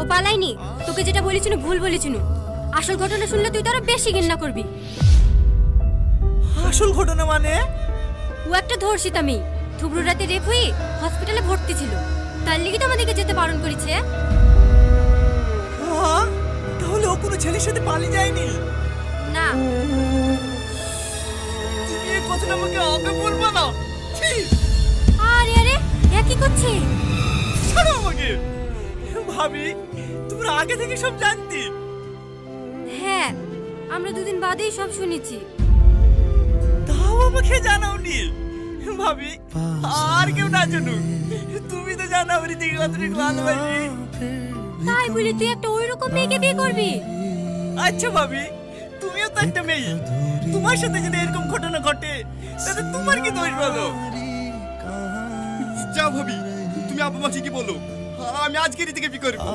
ও পালাইনি, তোকে যেটা বলেছিনু ভুল বলেছিনু। আসল ঘটনা শুনলে তুই তো আরো বেশি ঘৃণা করবি। আসল ঘটনা মানে? ও একটা ধর্ষিতা মেয়ে, থুবড়ু রাতে রেপ হয়ে হসপিটালে ভর্তি ছিল, তার লিগে তো আমাদেরকে যেতে বারণ করেছে। হ্যাঁ, তাহলে ও কোনো ছেলের সাথে পালিয়ে যায়নি? না। তুমি এই কথাটা আমাকে আগে বলবা না। ছি! আরে আরে, এ কি করছে? ছাড়ো আমাকে। ভাবি, তোমরা আগে থেকে সব জানতি? হ্যাঁ, আমরা দুদিন বাদেই সব শুনেছি। তাও আমাকে জানাওনি। ভাবি, আর কেউ না জানুক, তুমি তো জানো আমার দিকে কতটুকু ভালোবাসি। তাই বলি তুই একটা ওইরকম মেয়েকে বিয়ে করবি? আচ্ছা ভাবি, তুমিও তো একটা মেয়ে, তোমার সাথে যদি এরকম ঘটনা ঘটে তাহলে তোমার কি দোষ বলো? যা ভাবি, তুমি আব্বা মাকে কি বলো, আমি আজকেরই থেকে বিয়ে করবো।